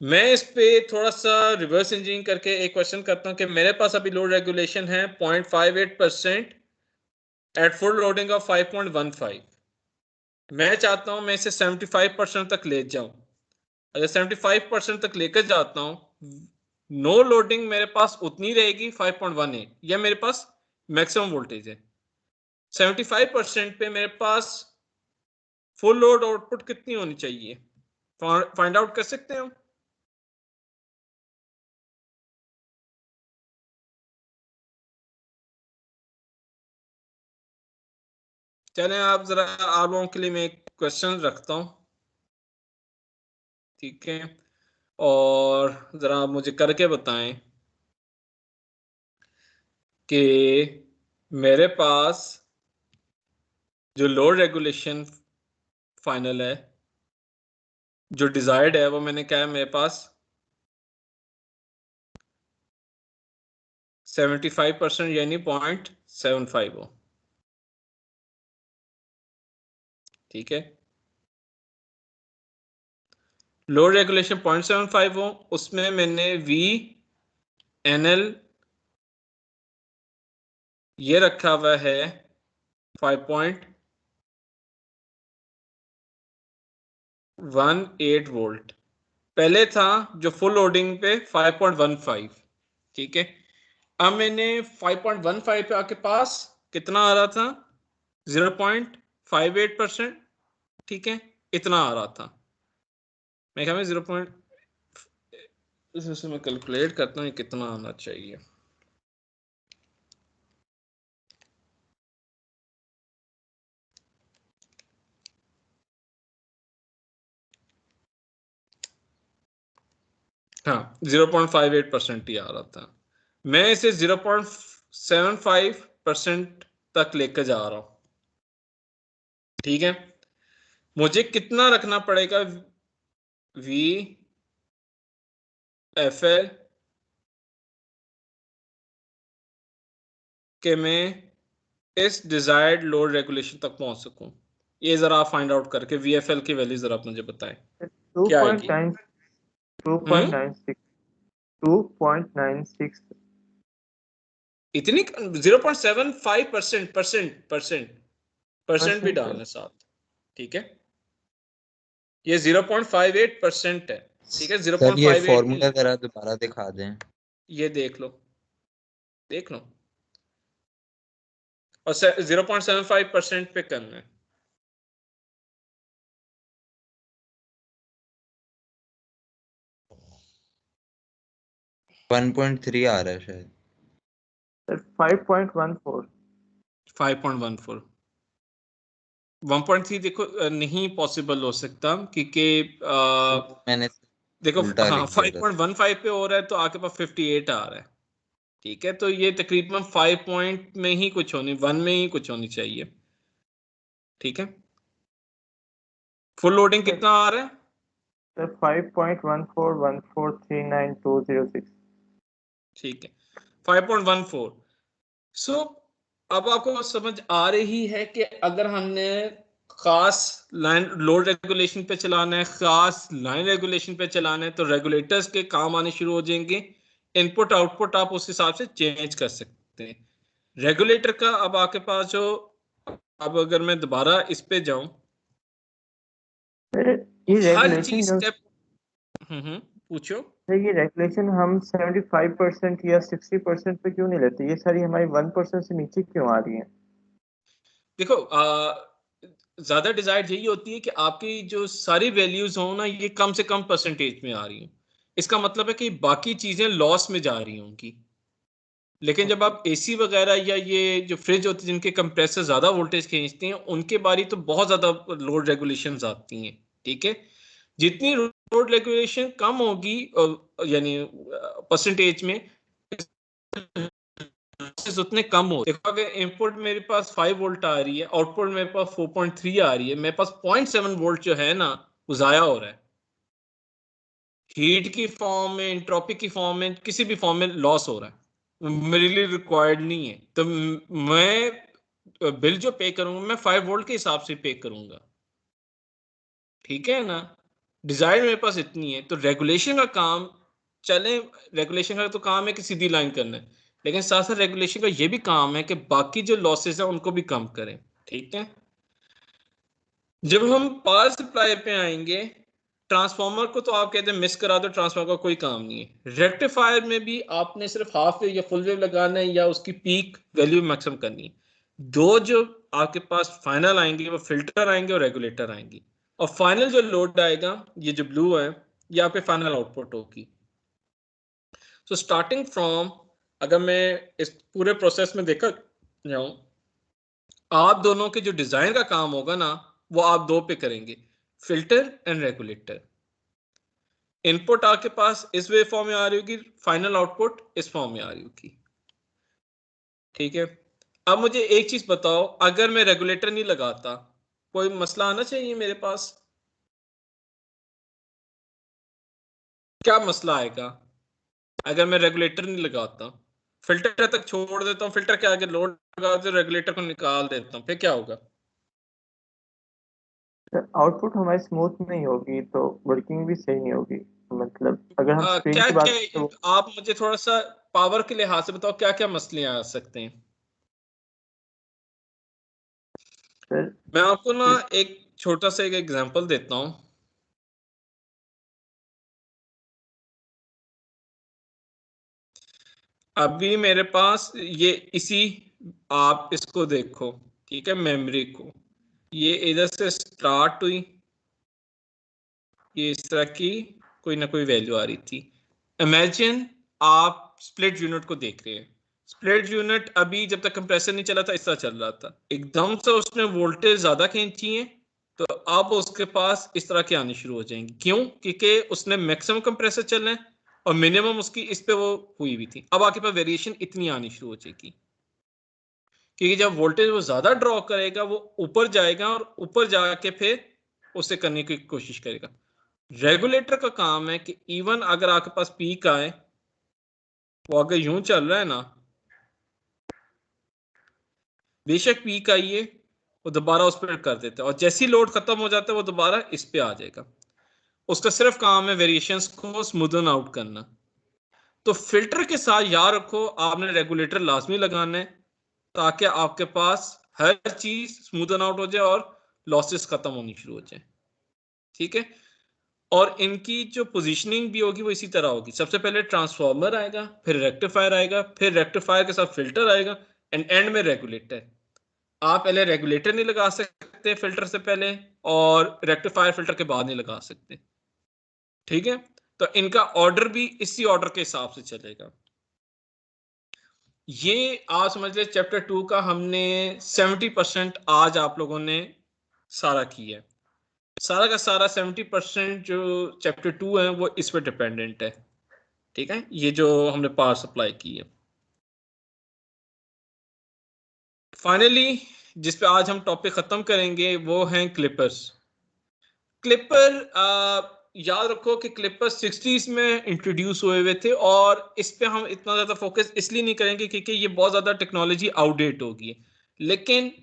मैं इस पे थोड़ा सा रिवर्स इंजीनियरिंग करके एक क्वेश्चन करता हूं कि मेरे पास अभी लोड रेगुलेशन है 0.58% एट फुल लोडिंग ऑफ 5.15। मैं चाहता हूं मैं इसे 75% तक ले जाऊं। अगर 75% तक लेकर जाता हूं, नो लोडिंग मेरे पास उतनी रहेगी 5.18, यह मेरे पास मैक्सिमम वोल्टेज है। 75% पे मेरे पास फुल लोड आउटपुट कितनी होनी चाहिए, फाइंड आउट कर सकते हैं हम। चलें आप जरा, आप लोगों के लिए मैं एक क्वेश्चन रखता हूं, ठीक है, और जरा आप मुझे करके बताएं कि मेरे पास जो लोड रेगुलेशन फाइनल है, जो डिजायर्ड है, वो मैंने क्या है मेरे पास 75% यानी 0.75 हो, ठीक है। लोड रेगुलेशन 0.75 हो, उसमें मैंने वी एन एल ये रखा हुआ है 5.15 18 वोल्ट, पहले था जो फुल लोडिंग पे 5.15, ठीक है। अब मैंने 5.15 पे आपके पास कितना आ रहा था, 0.58%, ठीक है, इतना आ रहा था। मैं क्या, मैं 0. मैं कैलकुलेट करता हूँ कितना आना चाहिए। हाँ, 0.58% ही आ रहा था। मैं इसे 0.75% तक लेकर जा रहा हूं, ठीक है। मुझे कितना रखना पड़ेगा वी एफ एल के मैं इस डिजायर्ड लोड रेगुलेशन तक पहुंच सकूं? ये जरा आप फाइंड आउट करके वी एफ एल की वैल्यू जरा आप मुझे बताएं क्या आएगी। 2.96 2.96 इतनी 0.75% परसेंट भी डालने साथ, ठीक है। ये 0.58% है, ठीक है। सर ये 0.58 फॉर्मूला जरा दोबारा दिखा दें। ये देख लो, देख लो, और 0.75% पे करना है। वन 1.3 आ रहा है शायद। 5.14 5.14 1.3 देखो नहीं पॉसिबल हो सकता, क्योंकि मैंने देखो उल्टा हाँ लिख दिया था। 5.15 पे हो रहा है तो आपके पास 58 आ रहा है, ठीक है। तो ये तकरीबन 5 पॉइंट में ही कुछ होनी, 1 में ही कुछ होनी चाहिए, ठीक है। फुल लोडिंग कितना आ रहा है? सर 5.141439.206 ठीक है, 5.14। सो अब आपको समझ आ रही है कि अगर हमने खास लाइन लोड रेगुलेशन पे चलाना है, खास लाइन रेगुलेशन पे चलाना है, तो रेगुलेटर्स के काम आने शुरू हो जाएंगे। इनपुट आउटपुट आप उस हिसाब से चेंज कर सकते हैं। रेगुलेटर का अब आपके पास जो, अब अगर मैं दोबारा इस पे जाऊं, सर ये हर रेगुलेशन चीज जो स्टेप, पूछो। सर ये रेगुलेशन हम 75% या 60% पे क्यों नहीं लेते? ये सारी हमारी 1% से नीचे क्यों आ रही है? देखो ज्यादा डिजायर यही होती है कि आपकी जो सारी वैल्यूज हो ना, ये कम से कम परसेंटेज में आ रही हो। इसका मतलब है कि बाकी चीजें लॉस में जा रही होंगी। लेकिन जब आप एसी वगैरह या ये जो फ्रिज होती है जिनके कंप्रेसर ज्यादा वोल्टेज खींचते हैं, उनके बारी तो बहुत ज्यादा लोड रेगुलेशन आती हैं, ठीक है। जितनी लोड रेगुलेशन कम होगी यानी परसेंटेज में, उतने कम हो। देखो अगर इनपुट मेरे पास 5 वोल्ट आ रही है, आउटपुट मेरे पास 4.3 आ रही है, मेरे पास 0.7 वोल्ट जो है ना वो जाया हो रहा है। हीट की फॉर्म में, एंट्रोपी की फॉर्म में, किसी भी फॉर्म में लॉस हो रहा है, मेरे लिए रिक्वायर्ड नहीं है। तो मैं बिल जो पे करूंगा मैं 5 वोल्ट के हिसाब से पे करूंगा, ठीक है ना। डिजायर मेरे पास इतनी है, तो रेगुलेशन का काम चले, रेगुलेशन का तो काम है कि सीधी लाइन करना है, लेकिन साथ साथ रेगुलेशन का ये भी काम है कि बाकी जो लॉसेस है उनको भी कम करें, ठीक है। जब हम पावर सप्लाई पे आएंगे, ट्रांसफार्मर को तो आप कहते हैं मिस करा दो, ट्रांसफार्मर का कोई काम नहीं है। रेक्टिफायर में भी आपने सिर्फ हाफ वेव या फुल वेव लगाना है या उसकी पीक वैल्यू मैक्सिमम करनी है। दो जो आपके पास फाइनल आएंगे वो फिल्टर आएंगे और रेगुलेटर आएंगे, और फाइनल जो लोड आएगा ये जो ब्लू है ये आपके फाइनल आउटपुट होगी। सो स्टार्टिंग फ्रॉम, अगर मैं इस पूरे प्रोसेस में देखा जाऊं, आप दोनों के जो डिजाइन का काम होगा ना वो आप दो पे करेंगे, फिल्टर एंड रेगुलेटर। इनपुट आपके पास इस वे फॉर्म में आ रही होगी, फाइनल आउटपुट इस फॉर्म में आ रही होगी, ठीक है। अब मुझे एक चीज बताओ, अगर मैं रेगुलेटर नहीं लगाता कोई मसला आना चाहिए मेरे पास? क्या मसला आएगा अगर मैं रेगुलेटर नहीं लगाता? फिल्टर तक छोड़ देता हूँ, फिल्टर के आगे लोड लगा देता हूँ, रेगुलेटर को निकाल देता हूँ, फिर क्या होगा? आउटपुट हमारी स्मूथ नहीं होगी तो वर्किंग भी सही नहीं होगी। मतलब अगर हम स्प्रिंग क्या की बात क्या करें तो आप मुझे थोड़ा सा पावर के लिहाज से बताओ, क्या क्या मसले आ सकते हैं? सर मैं आपको ना एक छोटा सा एक एग्जांपल देता हूँ। अभी मेरे पास ये इसी, आप इसको देखो, ठीक है, मेमोरी को, ये इधर से स्टार्ट हुई, ये इस तरह की कोई ना कोई वैल्यू आ रही थी। इमेजिन आप स्प्लिट यूनिट को देख रहे हैं, स्प्लिट यूनिट अभी जब तक कंप्रेसर नहीं चला था इस तरह चल रहा था, एकदम से उसने वोल्टेज ज्यादा खींची है, तो अब उसके पास इस तरह के आने शुरू हो जाएंगे। क्यों? क्योंकि उसने मैक्सिमम कंप्रेसर चलना है और मिनिमम उसकी इस पे वो हुई हुई थी। अब आपके पास वेरिएशन इतनी आनी शुरू हो जाएगी, क्योंकि जब वोल्टेज वो ज्यादा ड्रॉ करेगा वो ऊपर जाएगा और ऊपर जाके फिर उसे करने की कोशिश करेगा। रेगुलेटर का काम है कि इवन अगर आपके पास पीक आए, वो अगर यूं चल रहा है ना, बेशक पीक आइए, वो दोबारा उस पर कर देता है और जैसी लोड खत्म हो जाता है वो दोबारा इस पे आ जाएगा। उसका सिर्फ काम है वेरिएशंस को स्मूदन आउट करना। तो फिल्टर के साथ याद रखो, आपने रेगुलेटर लाजमी लगाना है ताकि आपके पास हर चीज स्मूदन आउट हो जाए और लॉसेस खत्म होनी शुरू हो जाए, ठीक है। और इनकी जो पोजीशनिंग भी होगी वो इसी तरह होगी, सबसे पहले ट्रांसफार्मर आएगा, फिर रेक्टिफायर आएगा, फिर रेक्टिफायर के साथ फिल्टर आएगा एंड में रेगुलेटर। आप पहले रेगुलेटर नहीं लगा सकते फिल्टर से पहले, और रेक्टिफायर फिल्टर के बाद नहीं लगा सकते, ठीक है। तो इनका ऑर्डर भी इसी ऑर्डर के हिसाब से चलेगा। ये आप समझ ले चैप्टर 2 का हमने 70% आज आप लोगों ने सारा किया है। सारा का सारा 70% जो चैप्टर 2 है वो इस पर डिपेंडेंट है, ठीक है, ये जो हमने पावर सप्लाई की है। फाइनली जिस पे आज हम टॉपिक खत्म करेंगे वो हैं क्लिपर्स। क्लिपर याद रखो कि क्लिपर 60s में इंट्रोड्यूस हुए हुए थे और इस पे हम इतना ज्यादा फोकस इसलिए नहीं करेंगे क्योंकि ये बहुत ज्यादा टेक्नोलॉजी आउटडेट होगी। लेकिन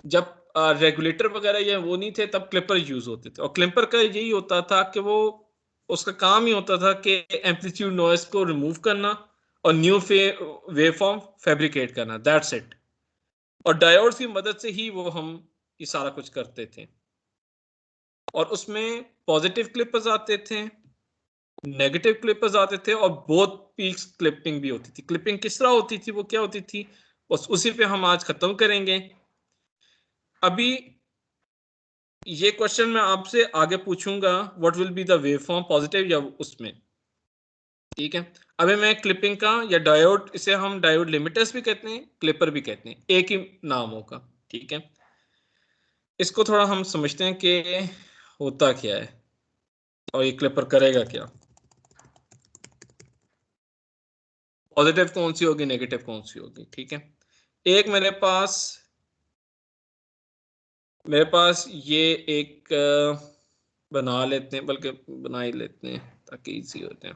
जब रेगुलेटर वगैरह ये वो नहीं थे तब क्लिपर यूज होते थे, और क्लिपर का यही होता था कि वो, उसका काम ही होता था कि एम्पलीट्यूड नॉइस को रिमूव करना और न्यू वेवफॉर्म फैब्रिकेट करना, दैट्स इट। और डायोड्स की मदद से ही वो हम ये सारा कुछ करते थे। और उसमें पॉजिटिव क्लिपर्स आते थे, नेगेटिव क्लिपर्स आते थे, और बोथ पीक्स क्लिपिंग भी होती थी। क्लिपिंग किस तरह होती थी, वो क्या होती थी, बस उसी पे हम आज खत्म करेंगे। अभी ये क्वेश्चन मैं आपसे आगे पूछूंगा, what will be the waveform, positive या उसमें, ठीक है। अभी मैं क्लिपिंग का या डायोड, इसे हम डायोड लिमिटर्स भी कहते हैं, क्लिपर भी कहते हैं, एक ही नाम होगा, ठीक है। इसको थोड़ा हम समझते हैं कि होता क्या है और ये क्लिपर करेगा क्या। पॉजिटिव कौन सी होगी, नेगेटिव कौन सी होगी, ठीक है। एक मेरे पास ये एक बना लेते हैं, बल्कि बना ही लेते हैं ताकि इजी हो जाए।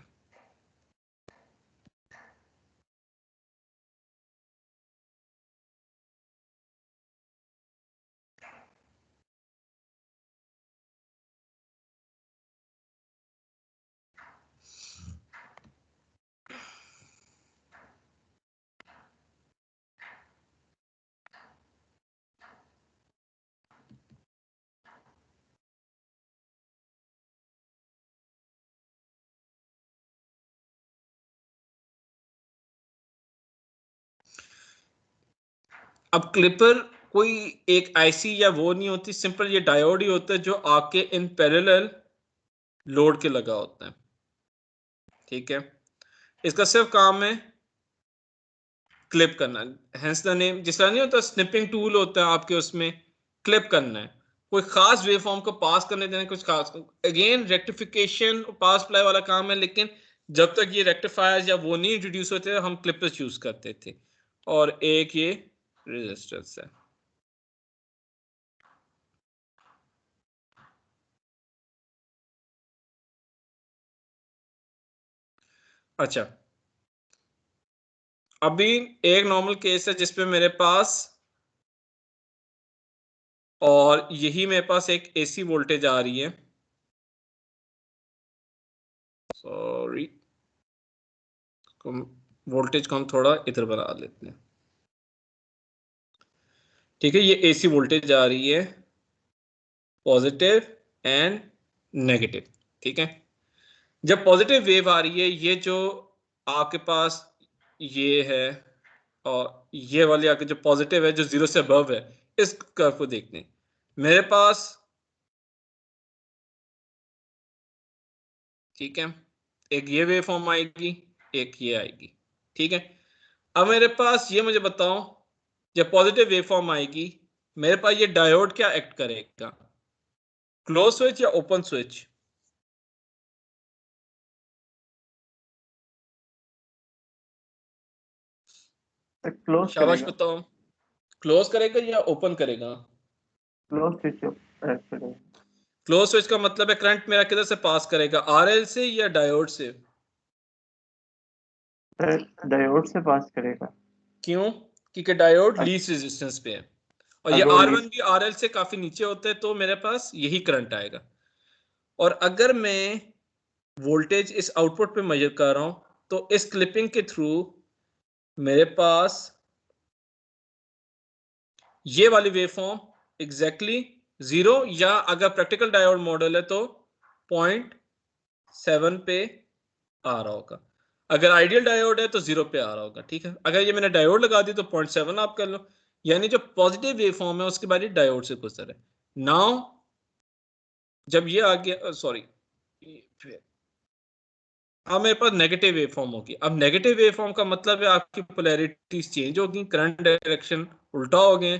अब क्लिपर कोई एक आईसी या वो नहीं होती, सिंपल ये डायोड ही होता है जो आके इन पैरेलल लोड के लगा होता है, ठीक है। इसका सिर्फ काम है क्लिप करना, हेंस द नेम। जिस तरह नहीं होता स्निपिंग टूल होता है आपके, उसमें क्लिप करना है, कोई खास वेवफॉर्म को पास करने देना, कुछ खास, अगेन रेक्टिफिकेशन पास अप्लाई वाला काम है। लेकिन जब तक ये रेक्टिफायर या वो नहीं इंट्रोड्यूस होते हम क्लिपर्स यूज करते थे। और एक ये रेजिस्टेंस है। अच्छा, अभी एक नॉर्मल केस है जिसपे मेरे पास, और यही मेरे पास एक एसी वोल्टेज आ रही है, सॉरी, वोल्टेज को हम थोड़ा इधर बना लेते हैं, ठीक है। ये एसी वोल्टेज आ रही है, पॉजिटिव एंड नेगेटिव, ठीक है। जब पॉजिटिव वेव आ रही है, ये जो आपके पास ये है और ये वाली आगे जो पॉजिटिव है जो 0 से अबव है, इस कर्व को देखते हैं। मेरे पास ठीक है, एक ये वेव फॉर्म आएगी, एक ये आएगी, ठीक है। अब मेरे पास ये मुझे बताओ, जब पॉजिटिव वेव फॉर्म आएगी मेरे पास ये डायोड क्या एक्ट करेगा, क्लोज स्विच या ओपन स्विच? क्लोज शाबाश करेगा, बताओ, क्लोज करेगा या ओपन करेगा? क्लोज स्विच करेगा। क्लोज स्विच का मतलब है करंट मेरा किधर से पास करेगा, आरएल से या डायोड से? डायोड से पास करेगा। क्यों? क्योंकि डायोड लीस्ट रेजिस्टेंस पे है और ये R1 भी RL से काफी नीचे होता है, तो मेरे पास यही करंट आएगा। और अगर मैं वोल्टेज इस आउटपुट पे मेजर कर रहा हूं तो इस क्लिपिंग के थ्रू मेरे पास ये वाली वेवफॉर्म एग्जैक्टली 0 या अगर प्रैक्टिकल डायोड मॉडल है तो 0.7 पे आ रहा होगा, अगर आइडियल डायोड है तो 0 पे आ रहा होगा, ठीक है। अगर ये मैंने डायोड लगा दी तो 0.7 आप कर लो, यानी जो पॉजिटिव वेवफॉर्म है उसके बाद ये डायोड से गुजर है। नाउ जब ये आ गया, सॉरी, अब मेरे पास नेगेटिव वेवफॉर्म होगी। अब नेगेटिव वेवफॉर्म का मतलब है आपकी पोलैरिटीज चेंज होगी, करंट डायरेक्शन उल्टा हो गए,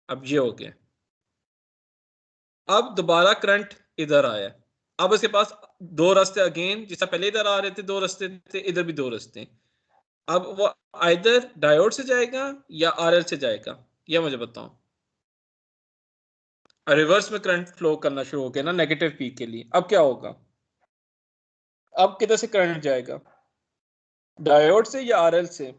अब ये हो गया। अब दोबारा करंट इधर आया, अब इसके पास दो रास्ते अगेन, जैसा पहले इधर आ रहे थे दो रास्ते थे, इधर भी दो रास्ते हैं। अब वो आइदर डायोड से जाएगा या आरएल से जाएगा, ये मुझे बताओ। रिवर्स में करंट फ्लो करना शुरू हो गया ना नेगेटिव पीक के लिए। अब क्या होगा, अब किधर से करंट जाएगा, डायोड से या आरएल से?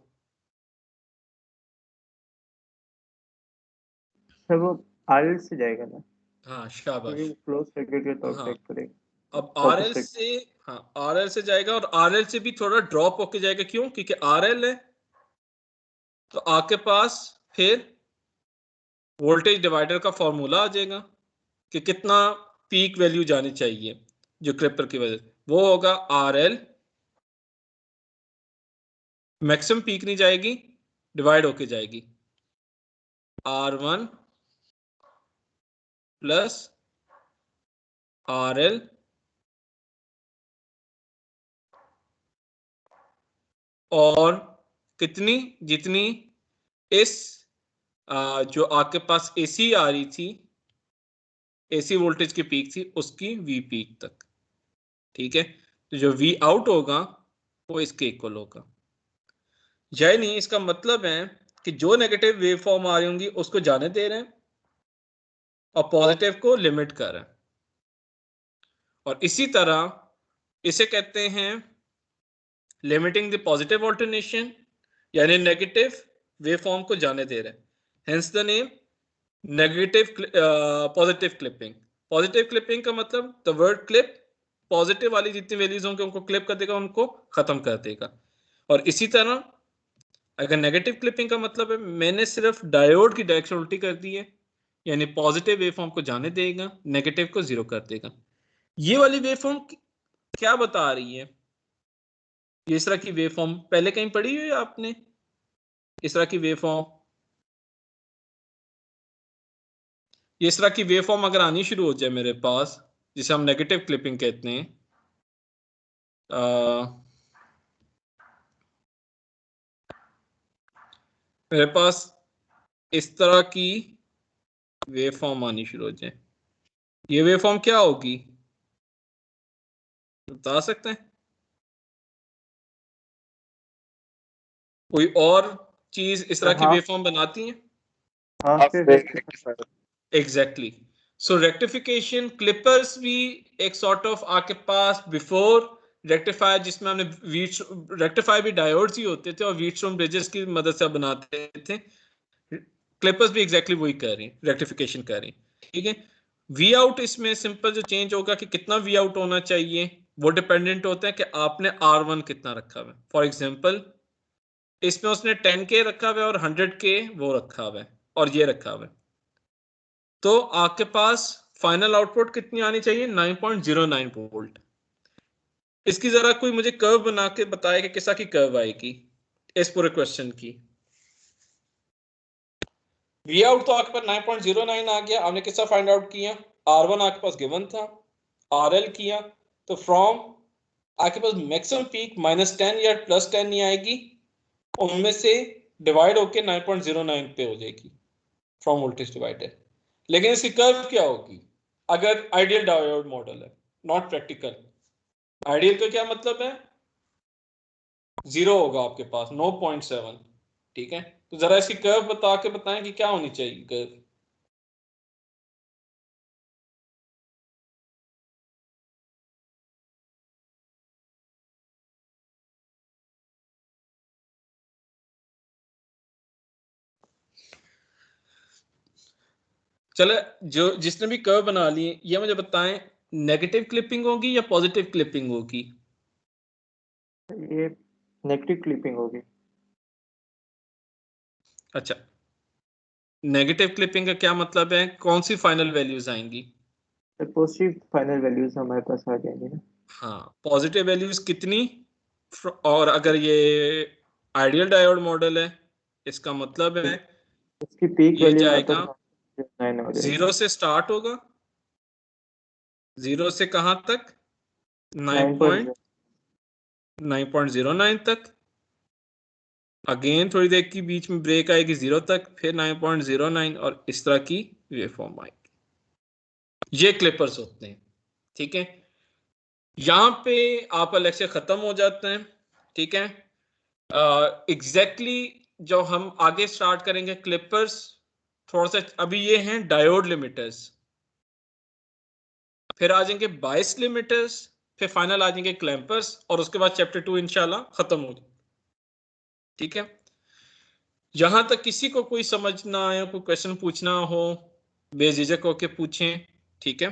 सर वो आरएल से जाएगा ना, हाँ शाबाश, क्योंकि क्लोज सर्किट के तौर पे हाँ। एक्ट करेगा। अब आरएल से, हाँ आरएल से जाएगा और आरएल से भी थोड़ा ड्रॉप होके जाएगा, क्यों? क्योंकि आरएल है तो आपके पास फिर वोल्टेज डिवाइडर का फॉर्मूला आ जाएगा कि कितना पीक वैल्यू जानी चाहिए जो क्लिपर की वजह से, वो होगा आरएल मैक्सिमम पीक नहीं जाएगी, डिवाइड होके जाएगी R1 प्लस RL और कितनी, जितनी इस जो आपके पास एसी आ रही थी, एसी वोल्टेज की पीक थी उसकी वी पीक तक, ठीक है। तो जो वी आउट होगा वो इसके इक्वल होगा। यानी इसका मतलब है कि जो नेगेटिव वेव फॉर्म आ रही होंगी उसको जाने दे रहे हैं और पॉजिटिव को लिमिट कर रहे हैं। और इसी तरह इसे कहते हैं लिमिटिंग द पॉजिटिव ऑल्टरनेशन, यानी नेगेटिव वेव फॉर्म को जाने दे रहे हैं, hence the name negative positive clipping. Positive clipping का मतलब द वर्ड क्लिप, पॉजिटिव वाली जितनी वैल्यूज होंगी उनको क्लिप कर देगा, उनको खत्म कर देगा। और इसी तरह अगर नेगेटिव क्लिपिंग का मतलब है मैंने सिर्फ डायोड की डायरेक्शन उल्टी कर दी है, यानी पॉजिटिव वेवफॉर्म को जाने देगा, नेगेटिव को 0 कर देगा। ये वाली वेवफॉर्म क्या बता रही है, इस तरह की वेवफॉर्म पहले कहीं पढ़ी हुई है आपने? इस तरह की वेवफॉर्म, इस तरह की वेवफॉर्म अगर आनी शुरू हो जाए मेरे पास, जिसे हम नेगेटिव क्लिपिंग कहते हैं, मेरे पास इस तरह की वेवफॉर्म आनी शुरू हो जाए, ये वेवफॉर्म क्या होगी बता सकते हैं? कोई और चीज इस तरह की वेवफॉर्म बनाती है? एग्जैक्टली। सो रेक्टिफिकेशन क्लिपर्स भी एक सॉर्ट ऑफ आपके पास बिफोर रेक्टिफायर, जिसमें हमने रेक्टिफायर भी डायोड्स ही होते थे और व्हीटस्टोन ब्रिजेस की मदद से बनाते थे, क्लिपर्स भी एग्जैक्टली वही कर रही हैं, रेक्टिफिकेशन कर रही हैं, ठीक है। वी आउट इसमें सिंपल जो चेंज होगा कि कितना वी आउट होना चाहिए वो डिपेंडेंट होता है कि आपने R1 कितना रखा हुआ है। फॉर एग्जांपल इसमें उसने 10K रखा हुआ है और 100K वो रखा हुआ है और ये रखा हुआ है, तो आपके पास फाइनल आउटपुट कितनी आनी चाहिए, 9.09 वोल्ट। इसकी जरा कोई मुझे कर्व बना के बताए कि किस तरह की कर्व आएगी। इस पूरे क्वेश्चन की। वी आउट तो आपके पास 9.09 आ गया, आपने किसका फाइंड आउट किया, R1 आपके पास गिवन था, RL किया, तो फ्रॉम आपके पास मैक्सिमम पीक -10 या +10 नहीं आएगी, उनमें से डिवाइड होके 9.09 पे हो जाएगी फ्रॉम वोल्टेज डिवाइडर। लेकिन इसकी कर्व क्या होगी अगर आइडियल डायोड मॉडल है, नॉट प्रैक्टिकल। आइडियल का क्या मतलब है, 0 होगा आपके पास, 9.7, ठीक है। तो जरा इसकी कर्व बता के बताएं कि क्या होनी चाहिए कर्व। चलो, जो जिसने भी कर्व बना लिए ये मुझे बताएं, नेगेटिव क्लिपिंग होगी या पॉजिटिव क्लिपिंग होगी। ये नेगेटिव क्लिपिंग होगी। अच्छा, नेगेटिव क्लिपिंग का क्या मतलब है, कौन सी फाइनल वैल्यूज आएंगी। पॉजिटिव फाइनल वैल्यूज हमारे पास आ जाएंगी ना। हाँ, पॉजिटिव वैल्यूज कितनी, और अगर ये आइडियल डायोड मॉडल है इसका मतलब है उसकी पीक ये वैल्यू हमारे जाएगा पास 9 हो जाएगी। 0 से स्टार्ट होगा, 0 से कहां तक, 9.0 9.09 तक। अगेन थोड़ी देर की बीच में ब्रेक आएगी 0 तक, फिर 9.09 और इस तरह की वेवफॉर्म आएगी। ये क्लिपर्स होते हैं, ठीक है। यहां पे आपका लेक्चर खत्म हो जाता है, ठीक है। एग्जैक्टली जो हम आगे स्टार्ट करेंगे क्लिपर्स, थोड़ा सा अभी ये हैं डायोड लिमिटर्स, फिर आ जाएंगे बायस लिमिटर्स, फिर फाइनल आ जाएंगे क्लैंपर्स, और उसके बाद चैप्टर 2 इंशाल्लाह खत्म हो जाए, ठीक है। यहां तक किसी को कोई समझना या कोई क्वेश्चन पूछना हो बेझिझक होके पूछें, ठीक है,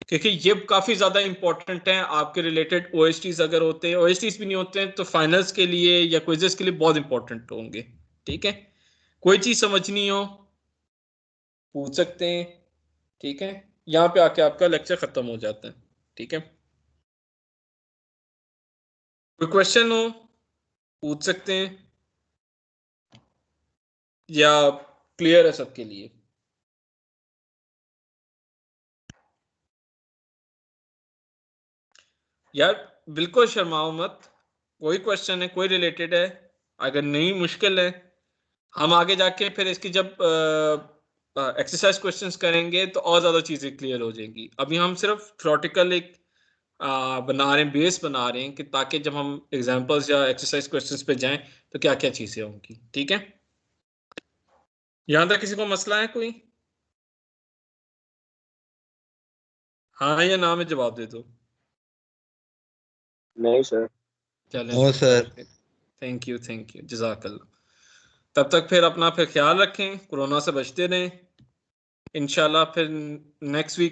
क्योंकि ये काफी ज्यादा इंपॉर्टेंट है आपके रिलेटेड। ओएसटीज अगर होते हैं, ओएसटीज भी नहीं होते हैं तो फाइनल्स के लिए या क्विजेस के लिए बहुत इंपॉर्टेंट होंगे, ठीक है। कोई चीज समझनी हो पूछ सकते हैं, ठीक है। यहाँ पे आके आपका लेक्चर खत्म हो जाता है, ठीक है। कोई क्वेश्चन हो पूछ सकते हैं, या क्लियर है सबके लिए। यार बिल्कुल शर्माओ मत, कोई क्वेश्चन है कोई रिलेटेड है, अगर नहीं मुश्किल है हम आगे जाके फिर इसकी जब एक्सरसाइज क्वेश्चंस करेंगे तो और ज़्यादा चीज़ें क्लियर हो जाएंगी। अभी हम सिर्फ थ्योरेटिकल एक बना रहे हैं, बेस बना रहे हैं कि ताकि जब हम एग्जांपल्स या एक्सरसाइज क्वेश्चंस पे जाएं तो क्या क्या चीज़ें होंगी, ठीक है। यहाँ तक किसी को मसला है कोई, हाँ या ना में जवाब दे दो। नहीं सर। चलें नो सर। थैंक यू जज़ाकल्लाह। तब तक फिर अपना फिर ख्याल रखें, कोरोना से बचते रहें। इंशाल्लाह फिर नेक्स्ट वीक